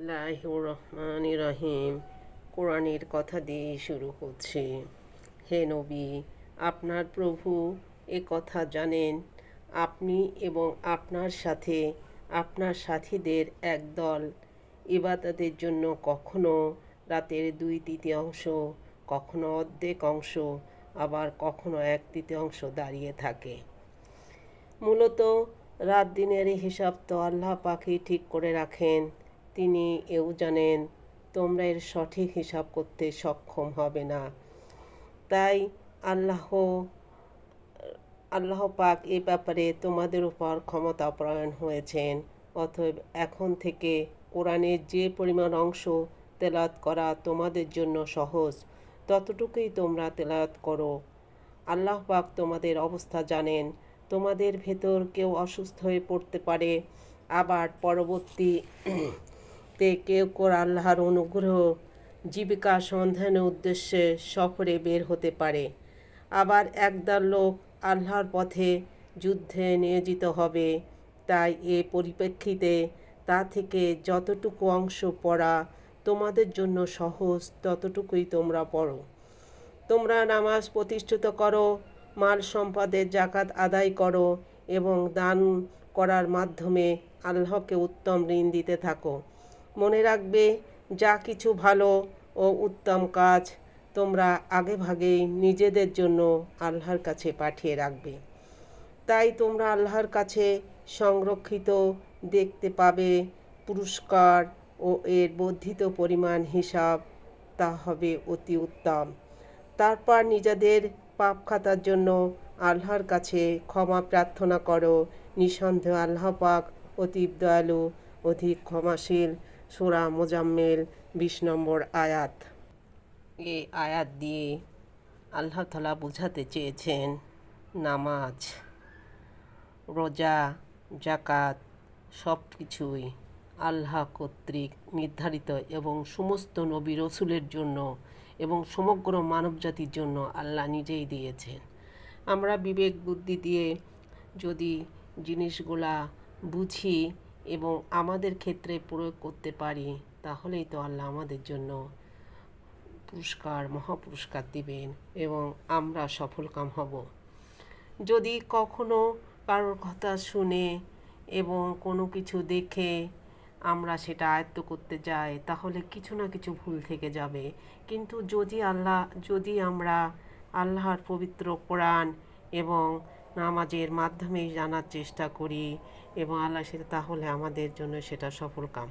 বিসমিল্লাহির রহমানির রহিম। কোরআনের কথা দিয়ে শুরু করছি। হে নবী, আপনার প্রভু এ কথা জানেন, আপনি এবং আপনার সাথে আপনার সাথীদের একদল ইবাদতের জন্য কখনো রাতের 2/3 কখনো অর্ধেক অংশ, আবার কখনো 1/3 দাঁড়িয়ে থাকে। মূলত রাত দিনের হিসাব তো আল্লাহ পাকই ঠিক করে রাখেন। তিনি এও জানেন তোমরা এর সঠিক হিসাব করতে সক্ষম হবে না। তাই আল্লাহ পাক এ ব্যাপারে তোমাদের উপর ক্ষমতা প্রয়োগ হয়েছেন। অতএব এখন থেকে কোরআনের যে পরিমাণ অংশ তেলাওয়াত করা তোমাদের জন্য সহজ, ততটুকুই তোমরা তেলাওয়াত করো। আল্লাহ পাক তোমাদের অবস্থা জানেন। তোমাদের ভেতর কেউ অসুস্থ হয়ে পড়তে পারে, আবার পরবর্তীতে কেউ আল্লাহর অনুগ্রহ জীবিকা সন্ধানের উদ্দেশ্যে সফরে বের হতে পারে। আবার একদল লোক আল্লাহর পথে যুদ্ধে নিয়োজিত হবে। তাই এ পরিপ্রেক্ষিতে তা থেকে যতটুকু অংশ পড়া তোমাদের জন্য সহজ, ততটুকুই তোমরা পড়ো। তোমরা নামাজ প্রতিষ্ঠিত করো, মাল সম্পদের জাকাত আদায় করো এবং দান করার মাধ্যমে আল্লাহকে উত্তম ঋণ দিতে থাকো। মনে রাখবে, যা কিছু ভালো ও উত্তম কাজ তোমরা আগেভাগেই নিজেদের জন্য আল্লাহর কাছে পাঠিয়ে রাখবে। তাই তোমরা আল্লাহর কাছে সংরক্ষিত দেখতে পাবে পুরস্কার ও এর বর্ধিত পরিমাণ হিসাব, তা হবে অতি উত্তম। তারপর নিজেদের পাপ খাতার জন্য আল্লাহর কাছে ক্ষমা প্রার্থনা করো। নিঃসন্দেহ আল্লাহ পাক অতীব দয়ালু, অধিক ক্ষমাশীল। সূরা মুজাম্মিল 20 নম্বর আয়াত। এই আয়াত দিয়ে আল্লাহ তাআলা বোঝাতে চেয়েছেন নামাজ, রোজা, জাকাত সব কিছুই আল্লাহ কর্তৃক নির্ধারিত এবং সমস্ত নবী রসুলের জন্য এবং সমগ্র মানবজাতির জন্য আল্লাহ নিজেই দিয়েছেন। আমরা বিবেক বুদ্ধি দিয়ে যদি জিনিসগুলা বুঝি এবং আমাদের ক্ষেত্রে প্রয়োগ করতে পারি, তাহলেই তো আল্লাহ আমাদের জন্য মহাপুরস্কার দিবেন এবং আমরা সফলকাম হব। যদি কখনো কারোর কথা শুনে এবং কোনো কিছু দেখে আমরা সেটা আয়ত্ত করতে যাই, তাহলে কিছু না কিছু ভুল থেকে যাবে। কিন্তু যদি আমরা আল্লাহর পবিত্র কোরআন এবং নামাজের মাধ্যমে জানার চেষ্টা করি এবং আল্লাহ সেটা, তাহলে আমাদের জন্য সেটা সফল কাম।